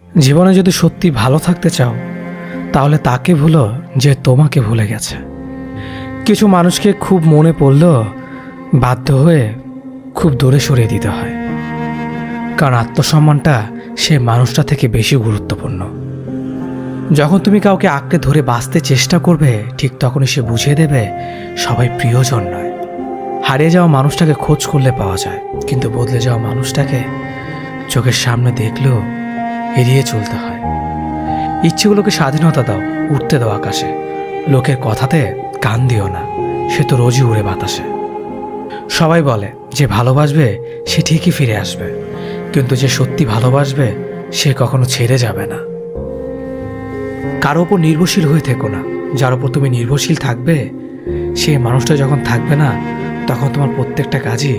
জীবনে যদি সত্যি ভালো থাকতে চাও তাহলে তাকে ভুলো যে তোমাকে ভুলে গেছে। কিছু মানুষকে খুব মনে পড়লেও বাধ্য হয়ে খুব দূরে সরিয়ে দিতে হয়, কারণ আত্মসম্মানটা সে মানুষটা থেকে বেশি গুরুত্বপূর্ণ। যখন তুমি কাউকে আঁকড়ে ধরে বাঁচতে চেষ্টা করবে, ঠিক তখনই সে বুঝিয়ে দেবে সবাই প্রিয়জন নয়। হারিয়ে যাওয়া মানুষটাকে খোঁজ করলে পাওয়া যায়, কিন্তু বদলে যাওয়া মানুষটাকে চোখের সামনে দেখলেও এড়িয়ে চলতে হয়। ইচ্ছেগুলোকে স্বাধীনতা দাও, উঠতে দাও আকাশে। লোকের কথাতে কান দিও না, সে তো রোজই উড়ে বাতাসে। সবাই বলে যে ভালোবাসবে সে ঠিকই ফিরে আসবে, কিন্তু যে সত্যি ভালোবাসবে সে কখনো ছেড়ে যাবে না। কারো ওপর নির্ভরশীল হয়ে থেকো না। যার ওপর তুমি নির্ভরশীল থাকবে, সেই মানুষটা যখন থাকবে না, তখন তোমার প্রত্যেকটা কাজই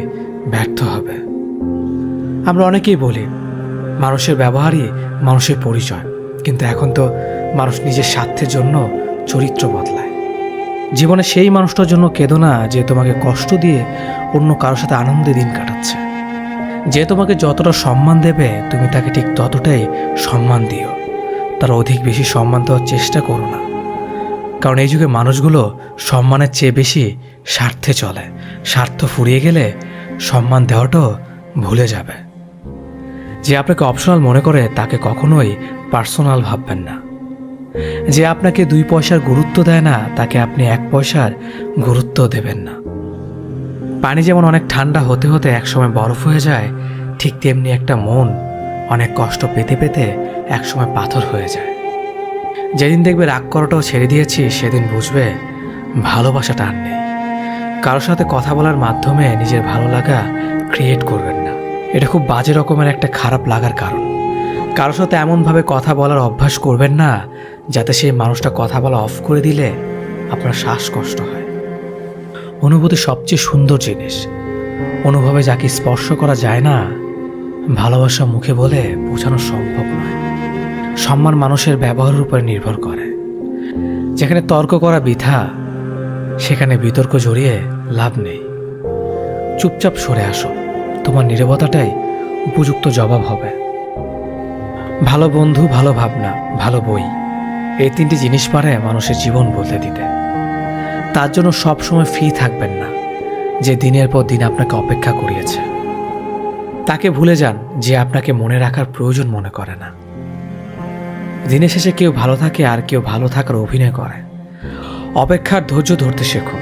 ব্যর্থ হবে। আমরা অনেকেই বলি মানুষের ব্যবহারই মানুষের পরিচয়, কিন্তু এখন তো মানুষ নিজের স্বার্থের জন্য চরিত্র বদলায়। জীবনে সেই মানুষটার জন্য কেঁদো না যে তোমাকে কষ্ট দিয়ে অন্য কারোর সাথে আনন্দে দিন কাটাচ্ছে। যে তোমাকে যতটা সম্মান দেবে, তুমি তাকে ঠিক ততটাই সম্মান দিও। তার অধিক বেশি সম্মান দেওয়ার চেষ্টা করো না, কারণ এই যুগে মানুষগুলো সম্মানের চেয়ে বেশি স্বার্থে চলে। স্বার্থ ফুরিয়ে গেলে সম্মান দেওয়াটাও ভুলে যাবে। যে আপনাকে অপশনাল মনে করে তাকে কখনোই পার্সোনাল ভাববেন না। যে আপনাকে 2 পয়সার গুরুত্ব দেয় না, তাকে আপনি 1 পয়সার গুরুত্ব দেবেন না। পানি যেমন অনেক ঠান্ডা হতে হতে একসময় বরফ হয়ে যায়, ঠিক তেমনি একটা মন অনেক কষ্ট পেতে পেতে একসময় পাথর হয়ে যায়। যেদিন দেখবে রাগ করাটাও ছেড়ে দিয়েছি, সেদিন বুঝবে ভালোবাসাটা আর নেই। কারোর সাথে কথা বলার মাধ্যমে নিজের ভালো লাগা ক্রিয়েট করবেন না, এটা খুব বাজে রকমের একটা খারাপ লাগার কারণ। কারোর সাথে এমনভাবে কথা বলার অভ্যাস করবেন না যাতে সেই মানুষটা কথা বলা অফ করে দিলে আপনার শ্বাসকষ্ট হয়। অনুভূতি সবচেয়ে সুন্দর জিনিস। অনুভবে যাকে স্পর্শ করা যায় না, ভালোবাসা মুখে বলে বোঝানো সম্ভব নয়। সম্মান মানুষের ব্যবহারের উপর নির্ভর করে। যেখানে তর্ক করা বৃথা, সেখানে বিতর্ক জড়িয়ে লাভ নেই। চুপচাপ সরে আসো, তোমার নীরবতাটাই উপযুক্ত জবাব হবে। ভালো বন্ধু, ভালো ভাবনা, ভালো বই, এই 3টি জিনিস পারে মানুষের জীবন বদলে দিতে। তার জন্য সবসময় ফ্রি থাকবেন না যে দিনের পর দিন আপনাকে অপেক্ষা করিয়েছে। তাকে ভুলে যান যে আপনাকে মনে রাখার প্রয়োজন মনে করে না। দিনের শেষে কেউ ভালো থাকে আর কেউ ভালো থাকার অভিনয় করে। অপেক্ষার ধৈর্য ধরতে শেখো,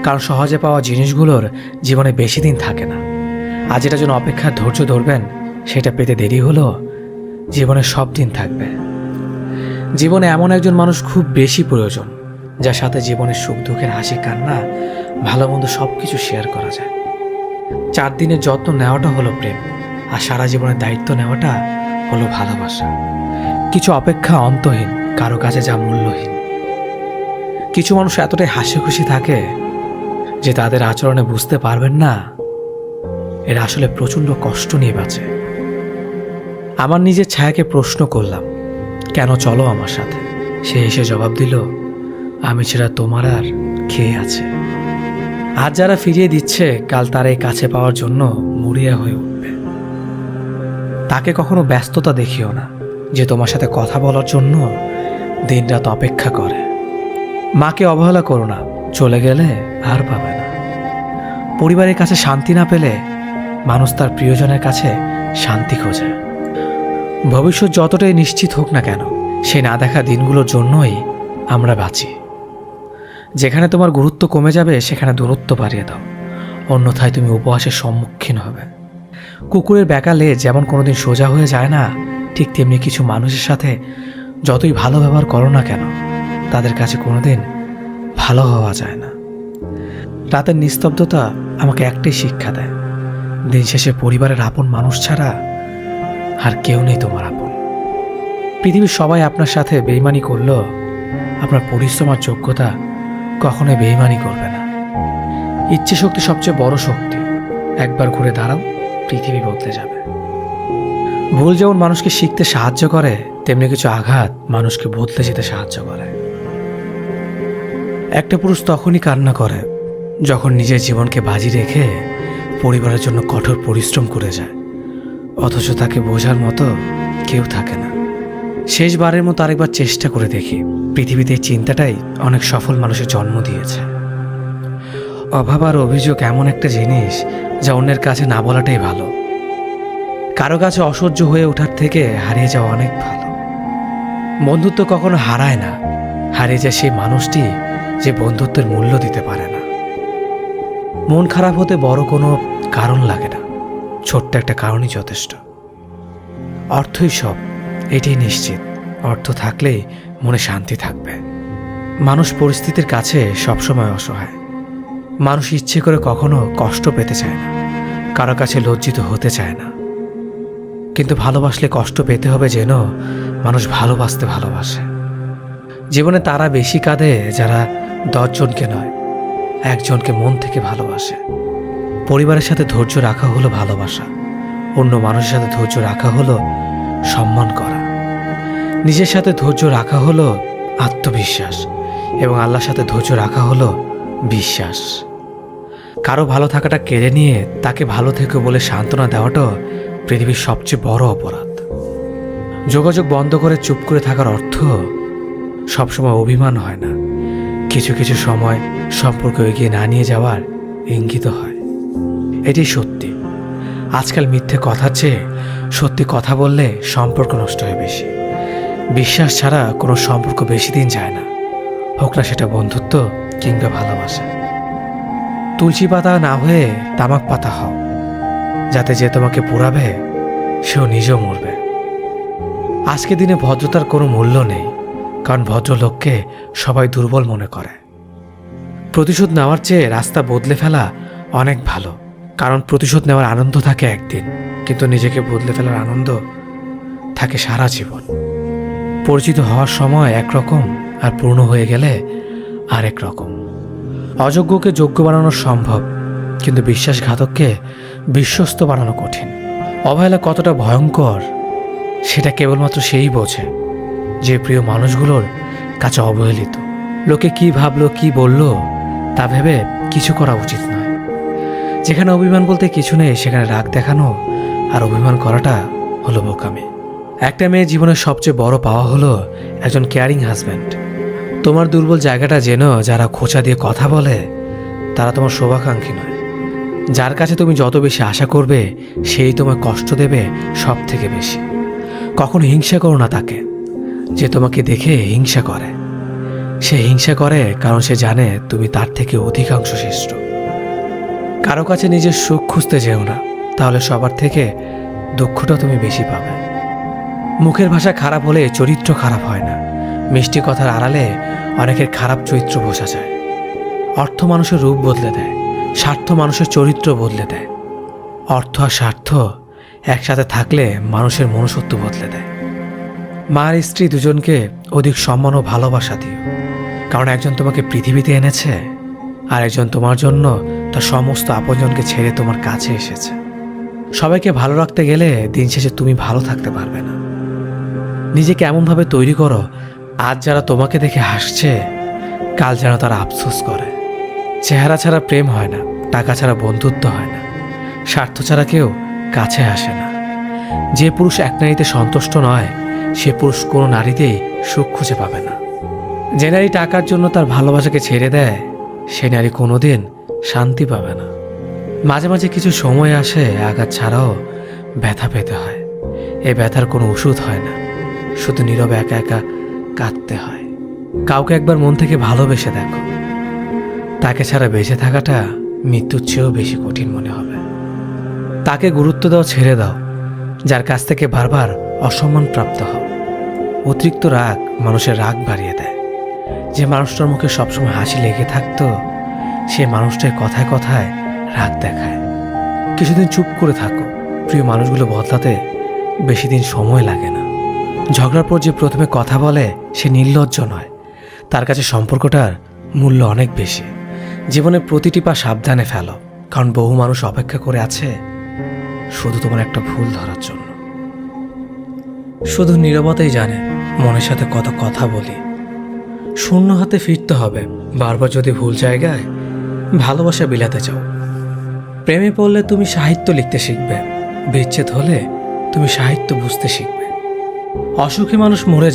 কারণ সহজে পাওয়া জিনিসগুলোর জীবনে বেশি দিন থাকে না। আর যেটার জন্য অপেক্ষার ধৈর্য ধরবেন, সেটা পেতে দেরি হলেও জীবনে সব দিন থাকবে। জীবনে এমন একজন মানুষ খুব বেশি প্রয়োজন, যার সাথে জীবনের সুখ দুঃখের হাসি কান্না ভালো মন্দ সব কিছু শেয়ার করা যায়। 4 দিনের যত্ন নেওয়াটা হলো প্রেম, আর সারা জীবনের দায়িত্ব নেওয়াটা হলো ভালোবাসা। কিছু অপেক্ষা অন্তহীন, কারো কাছে যা মূল্যহীন। কিছু মানুষ এতটাই হাসি খুশি থাকে যে তাদের আচরণে বুঝতে পারবেন না এরা আসলে প্রচণ্ড কষ্ট নিয়ে বাঁচে। আমার নিজের ছায়াকে প্রশ্ন করলাম, কেন চলো আমার সাথে? সে এসে জবাব দিল, আমি ছাড়া তোমার আর খেয়ে আছে। আজ যারা ফিরিয়ে দিচ্ছে, কাল তারা এই কাছে পাওয়ার জন্য মরিয়া হয়ে উঠবে। তাকে কখনো ব্যস্ততা দেখিও না যে তোমার সাথে কথা বলার জন্য দিনরাত অপেক্ষা করে। মাকে অবহেলা করো না, চলে গেলে আর পাবে না। পরিবারের কাছে শান্তি না পেলে মানুষ তার প্রিয়জনের কাছে শান্তি খোঁজে। ভবিষ্যৎ যতটাই নিশ্চিত হোক না কেন, সেই না দেখা দিনগুলোর জন্যই আমরা বাঁচি। যেখানে তোমার গুরুত্ব কমে যাবে, সেখানে দূরত্ব বাড়িয়ে দাও, অন্যথায় তুমি উপহাসের সম্মুখীন হবে। কুকুরের বেকালে যেমন কোনোদিন সোজা হয়ে যায় না, ঠিক তেমনি কিছু মানুষের সাথে যতই ভালো ব্যবহার করো না কেন, তাদের কাছে কোনোদিন ভালো হওয়া যায় না। রাতের নিস্তব্ধতা আমাকে একটাই শিক্ষা দেয়, দিন শেষে পরিবারের আপন মানুষ ছাড়া আর কেউ নেই তোমার আপন। পৃথিবীর সবাই আপনার সাথে বেইমানি করলেও আপনার পরিশ্রম আর যোগ্যতা কখনোই বেইমানি করবে না। ইচ্ছে শক্তি সবচেয়ে বড় শক্তি। একবার ঘুরে দাঁড়াও, পৃথিবী বদলে যাবে। ভুল যেমন মানুষকে শিখতে সাহায্য করে, তেমনি কিছু আঘাত মানুষকে বদলে যেতে সাহায্য করে। একটা পুরুষ তখনই কান্না করে যখন নিজের জীবনকে বাজি রেখে পরিবারের জন্য কঠোর পরিশ্রম করে যায়, অথচ তাকে বোঝার মতো কেউ থাকে না। শেষবারের মতো আরেকবার চেষ্টা করে দেখি। পৃথিবীতে এই চিন্তাটাই অনেক সফল মানুষের জন্ম দিয়েছে। অভাব আর অভিযোগ এমন একটা জিনিস যা অন্যের কাছে না বলাটাই ভালো। কারো কাছে অসহ্য হয়ে ওঠার থেকে হারিয়ে যাওয়া অনেক ভালো। বন্ধুত্ব কখনো হারায় না, হারিয়ে যায় সেই মানুষটি যে বন্ধুত্বের মূল্য দিতে পারে না। মন খারাপ হতে বড় কোনো কারণ লাগে না, ছোট্ট একটা কারণই যথেষ্ট। অর্থই সব, এটাই নিশ্চিত। অর্থ থাকলেই মনে শান্তি থাকবে। মানুষ পরিস্থিতির কাছে সবসময় অসহায়। মানুষ ইচ্ছে করে কখনো কষ্ট পেতে চায় না, কারো কাছে লজ্জিত হতে চায় না। কিন্তু ভালোবাসলে কষ্ট পেতে হবে যেন মানুষ ভালোবাসতে ভালোবাসে। জীবনে তারা বেশি কাঁদে যারা 10 জনকে নয়, একজনকে মন থেকে ভালোবাসে। পরিবারের সাথে ধৈর্য রাখা হলো ভালোবাসা, অন্য মানুষের সাথে ধৈর্য রাখা হলো সম্মান করা। নিজের সাথে ধৈর্য রাখা হলো আত্মবিশ্বাস, এবং আল্লাহর সাথে ধৈর্য রাখা হলো বিশ্বাস। কারো ভালো থাকাটা কেড়ে নিয়ে তাকে ভালো থেকো বলে সান্ত্বনা দেওয়াটাও পৃথিবীর সবচেয়ে বড় অপরাধ। যোগাযোগ বন্ধ করে চুপ করে থাকার অর্থ সবসময় অভিমান হয় না, কিছু কিছু সময় সম্পর্ক এগিয়ে না নিয়ে যাওয়ার ইঙ্গিত হয়। এটি সত্যি। আজকাল মিথ্যে কথার চেয়ে সত্যি কথা বললে সম্পর্ক নষ্ট হয় বেশি। বিশ্বাস ছাড়া কোনো সম্পর্ক বেশি দিন যায় না, হোক না সেটা বন্ধুত্ব কিংবা ভালোবাসা। তুলসী পাতা না হয়ে তামাক পাতা হও, যাতে যে তোমাকে পোড়াবে সেও নিজেও মরবে। আজকে দিনে ভদ্রতার কোনো মূল্য নেই, কারণ ভদ্রলোককে সবাই দুর্বল মনে করে। প্রতিশোধ নেওয়ার চেয়ে রাস্তা বদলে ফেলা অনেক ভালো, কারণ প্রতিশোধ নেওয়ার আনন্দ থাকে একদিন, কিন্তু নিজেকে বদলে ফেলার আনন্দ থাকে সারা জীবন। পরিচিত হওয়ার সময় একরকম, আর পূর্ণ হয়ে গেলে আরেক রকম। অযোগ্যকে যোগ্য বানানো সম্ভব, কিন্তু বিশ্বাসঘাতককে বিশ্বস্ত বানানো কঠিন। অবহেলা কতটা ভয়ঙ্কর সেটা কেবলমাত্র সেই বোঝে যে প্রিয় মানুষগুলোর কাছে অবহেলিত। লোকে কি ভাবলো কি বলল তা ভেবে কিছু করা উচিত নয়। যেখানে অভিমান বলতে কিছু নেই সেখানে রাগ দেখানো আর অভিমান করাটা হলো বোকামি। একটা মেয়ের জীবনের সবচেয়ে বড় পাওয়া হলো একজন কেয়ারিং হাজব্যান্ড। তোমার দুর্বল জায়গাটা যেন যারা খোঁচা দিয়ে কথা বলে তারা তোমার শুভাকাঙ্ক্ষী নয়। যার কাছে তুমি যত বেশি আশা করবে সেই তোমায় কষ্ট দেবে সব থেকে বেশি। কখনো হিংসা করো না তাকে যে তোমাকে দেখে হিংসা করে। সে হিংসা করে কারণ সে জানে তুমি তার থেকে অধিকাংশ শ্রেষ্ঠ। কারো কাছে নিজের সুখ খুঁজতে যেও না, তাহলে সবার থেকে দুঃখটা তুমি বেশি পাবে। মুখের ভাষা খারাপ হলে চরিত্র খারাপ হয় না। মিষ্টি কথার আড়ালে অনেকের খারাপ চরিত্র বোঝা যায়। অর্থ মানুষের রূপ বদলে দেয়, স্বার্থ মানুষের চরিত্র বদলে দেয়। অর্থ আর স্বার্থ একসাথে থাকলে মানুষের মনুষ্যত্ব বদলে দেয়। মা আর স্ত্রী দুজনকে অধিক সম্মান ও ভালোবাসা দিও, কারণ একজন তোমাকে পৃথিবীতে এনেছে আর একজন তোমার জন্য তার সমস্ত আপনজনকে ছেড়ে তোমার কাছে এসেছে। সবাইকে ভালো রাখতে গেলে দিন শেষে তুমি ভালো থাকতে পারবে না। নিজেকে এমনভাবে তৈরি করো আজ যারা তোমাকে দেখে হাসছে কাল যেন তারা আফসোস করে। চেহারা ছাড়া প্রেম হয় না, টাকা ছাড়া বন্ধুত্ব হয় না, স্বার্থ ছাড়া কেউ কাছে আসে না। যে পুরুষ এক নারীতে সন্তুষ্ট নয় সে পুরুষ কোনো নারীতেই সুখ খুঁজে পাবে না। যে নারী টাকার জন্য তার ভালোবাসাকে ছেড়ে দেয় সে নারী কোনোদিন শান্তি পাবে না। মাঝে মাঝে কিছু সময় আসে আঘাত ছাড়াও ব্যথা পেতে হয়। এই ব্যথার কোনো ওষুধ হয় না, শুধু নীরবে একা একা কাঁদতে হয়। কাউকে একবার মন থেকে ভালোবেসে দেখো, তাকে ছাড়া বেঁচে থাকাটা মৃত্যুর চেয়েও বেশি কঠিন মনে হবে। তাকে গুরুত্ব দাও, ছেড়ে দাও যার কাছ থেকে বারবার অসম্মান প্রাপ্ত হও। অতিরিক্ত রাগ মানুষের রাগ বাড়িয়ে দেয়। যে মানুষটার মুখে সবসময় হাসি লেগে থাকতো সে মানুষটার কথায় কথায় রাগ দেখায়। কিছুদিন চুপ করে থাকো, প্রিয় মানুষগুলো বদলাতে বেশি দিন সময় লাগে না। ঝগড়ার পর যে প্রথমে কথা বলে সে নির্লজ্জ নয়, তার কাছে সম্পর্কটার মূল্য অনেক বেশি। জীবনের প্রতিটি পা সাবধানে ফেলো, কারণ বহু মানুষ অপেক্ষা করে আছে শুধু তোমার একটা ভুল ধরার জন্য। শুধু নীরবতাই জানে মনের সাথে কত কথা বলি। শূন্য হাতে ফিরতে হবে বারবার যদি ভুল জায়গায় ভালোবাসা বিলাতে চাও। প্রেমে পড়লে তুমি সাহিত্য লিখতে শিখবে, বিচ্ছেদ হলে তুমি সাহিত্য বুঝতে শিখবে। অসুখে মানুষ মরে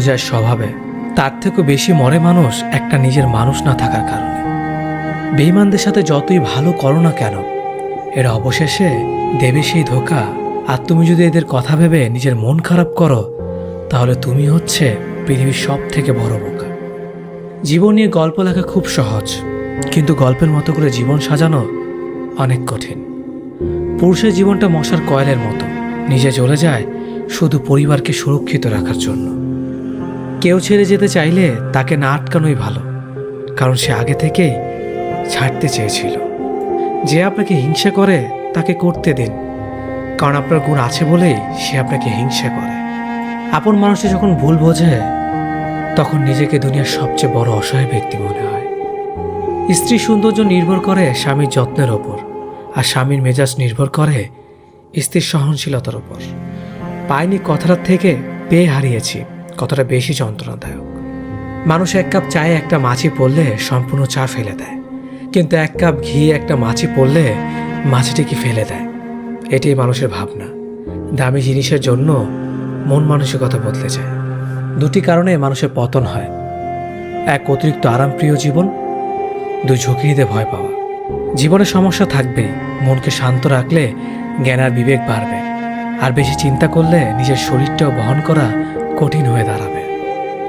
যায় স্বভাবে, তার থেকেও বেশি মরে মানুষ একটা নিজের মানুষ না থাকার কারণে। বেঈমানদের সাথে যতই ভালো করো না কেন, এরা অবশেষে দেবে সেই ধোঁকা। আর তুমি যদি এদের কথা ভেবে নিজের মন খারাপ করো, তাহলে তুমি হচ্ছে পৃথিবীর সব থেকে বড় বোকা। জীবন নিয়ে গল্প লেখা খুব সহজ, কিন্তু গল্পের মতো করে জীবন সাজানো অনেক কঠিন। পুরুষের জীবনটা মশার কয়েলের মতো, নিজে জ্বলে যায় শুধু পরিবারকে সুরক্ষিত রাখার জন্য। কেউ ছেড়ে যেতে চাইলে তাকে না আটকানোই ভালো, কারণ সে আগে থেকেই ছাড়তে চেয়েছিল। যে আপনাকে হিংসা করে তাকে করতে দিন, কারণ আপনার গুণ আছে বলেই সে আপনাকে হিংসা করে। আপন মানুষটি যখন ভুল বোঝে, তখন নিজেকে দুনিয়ার সবচেয়ে বড় অসহায় ব্যক্তি মনে হয়। স্ত্রীর সৌন্দর্য নির্ভর করে স্বামীর যত্নের ওপর, আর স্বামীর মেজাজ নির্ভর করে স্ত্রীর সহনশীলতার ওপর। পাইনি কথাটার থেকে পেয়ে হারিয়েছি কতটা বেশি যন্ত্রণাদায়ক। মানুষ এক কাপ চায়ে একটা মাছি পড়লে সম্পূর্ণ চা ফেলে দেয়, কিন্তু এক কাপ ঘি একটা মাছি পড়লে মাছিটিকে ফেলে দেয়। এটাই মানুষের ভাবনা। দামি জিনিসের জন্য মন মানসিকতা বদলে যায়। দুটি কারণে মানুষের পতন হয়: এক, অতিরিক্ত আরামপ্রিয় জীবন; দুই, ঝুঁকি নিতে ভয় পাওয়া। জীবনে সমস্যা থাকবেই, মনকে শান্ত রাখলে জ্ঞান আর বিবেক বাড়বে। আর বেশি চিন্তা করলে নিজের শরীরটাও বহন করা কঠিন হয়ে দাঁড়াবে।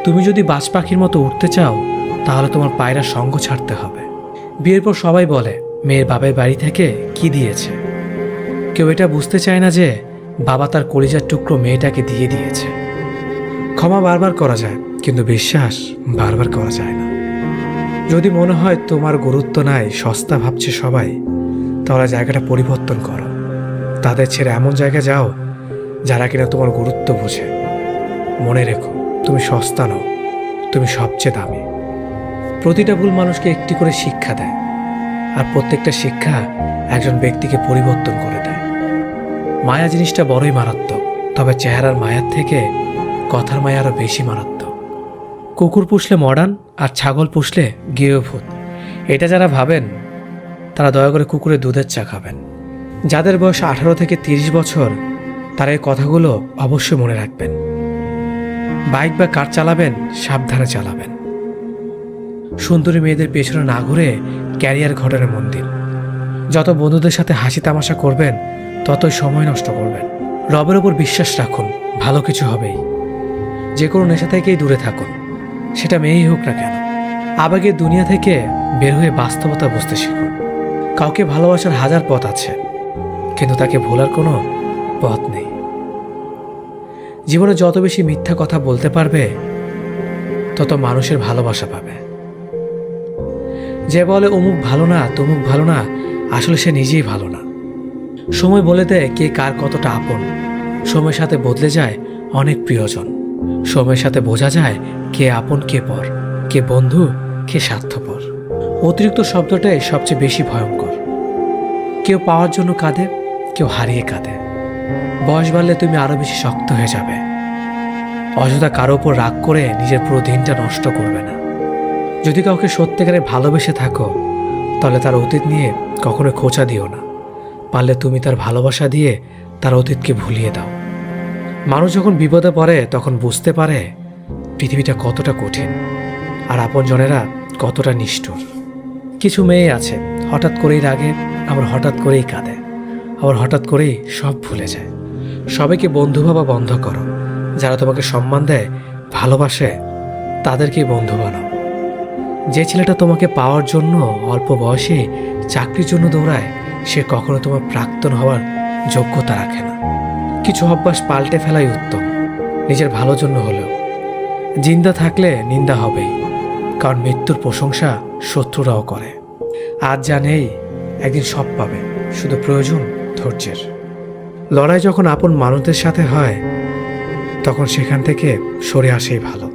তুমি যদি বাজ পাখির মতো উঠতে চাও, তাহলে তোমার পায়রা সঙ্গ ছাড়তে হবে। বিয়ের পর সবাই বলে মেয়ের বাবার বাড়ি থেকে কি দিয়েছে। কেউ এটা বুঝতে চায় না যে বাবা তার কলিজার টুকরো মেয়েটাকে দিয়ে দিয়েছে। ক্ষমা বারবার করা যায়, কিন্তু বিশ্বাস বারবার করা যায় না। যদি মনে হয় তোমার গুরুত্ব নাই, সস্তা ভাবছে সবাই, তাহলে জায়গাটা পরিবর্তন করো। তাদের ছেড়ে এমন জায়গায় যাও যারা কিনা তোমার গুরুত্ব বোঝে। মনে রেখো, তুমি সস্তা নও, তুমি সবচেয়ে দামি। প্রতিটা ভুল মানুষকে একটি করে শিক্ষা দেয়, আর প্রত্যেকটা শিক্ষা একজন ব্যক্তিকে পরিবর্তন করে দেয়। মায়া জিনিসটা বড়ই মারাত্মক, তবে চেহারার মায়ার থেকে কথার মায়া আরও বেশি মারাত্মক। কুকুর পুষলে মডার্ন, আর ছাগল পুষলে গৃহভূত, এটা যারা ভাবেন তারা দয়া করে কুকুরের দুধের চা খাবেন। যাদের বয়স 18 থেকে 30 বছর, তারা এই কথাগুলো অবশ্যই মনে রাখবেন। বাইক বা কার চালাবেন, সাবধানে চালাবেন। সুন্দরী মেয়েদের পেছনে না ঘুরে ক্যারিয়ার ঘটানো মন দিন। যত বন্ধুদের সাথে হাসি তামাশা করবেন, ততই সময় নষ্ট করবেন। রবের ওপর বিশ্বাস রাখুন, ভালো কিছু হবেই। যে কোনো নেশা থেকেই দূরে থাকুন, সেটা মেয়েই হোক না কেন। আবেগের দুনিয়া থেকে বের হয়ে বাস্তবতা বুঝতে শিখুন। কাউকে ভালোবাসার হাজার পথ আছে, কিন্তু তাকে ভোলার কোনো পথ নেই। জীবনে যত বেশি মিথ্যা কথা বলতে পারবে, তত মানুষের ভালোবাসা পাবে। যে বলে অমুক ভালো না, তমুক ভালো না, আসলে সে নিজেই ভালো না। সময় বলে দেয় কে কার কতটা আপন। সময়ের সাথে বদলে যায় অনেক প্রিয়জন। সময়ের সাথে বোঝা যায় কে আপন, কে পর, কে বন্ধু, কে স্বার্থপর। অতিরিক্ত শব্দটাই সবচেয়ে বেশি ভয়ঙ্কর। কেউ পাওয়ার জন্য কাঁদে, কেউ হারিয়ে কাঁদে। বয়স বাড়লে তুমি আরো বেশি শক্ত হয়ে যাবে। অযথা কারো ওপর রাগ করে নিজের পুরো দিনটা নষ্ট করবে না। যদি কাউকে সত্যিকারে ভালোবেসে থাকো, তাহলে তার অতীত নিয়ে কখনো খোঁচা দিও না। পারলে তুমি তার ভালোবাসা দিয়ে তার অতীতকে ভুলিয়ে দাও। মানুষ যখন বিপদে পড়ে, তখন বুঝতে পারে পৃথিবীটা কতটা কঠিন, আর আপনজনেরা কতটা নিষ্ঠুর। কিছু মেয়ে আছে হঠাৎ করেই রাগে, আবার হঠাৎ করেই কাঁদে, আবার হঠাৎ করেই সব ভুলে যায়। সবাইকে বন্ধু ভাবা বন্ধ করো। যারা তোমাকে সম্মান দেয়, ভালোবাসে, তাদেরকেই বন্ধু বানাও। যে ছেলেটা তোমাকে পাওয়ার জন্য অল্প বয়সে চাকরির জন্য দৌড়ায়, সে কখনো তোমার প্রাক্তন হওয়ার যোগ্যতা রাখে না। কিছু অভ্যাস পাল্টে ফেলাই উত্তম, নিজের ভালোর জন্য হলেও। জিন্দা থাকলে নিন্দা হবেই, কারণ মৃত্যুর প্রশংসা শত্রুরাও করে। আজ যা নেই, একদিন সব পাবে, শুধু প্রয়োজন ধৈর্যের। লড়াই যখন আপন মানুষদের সাথে হয়, তখন সেখান থেকে সরে আসেই ভালো।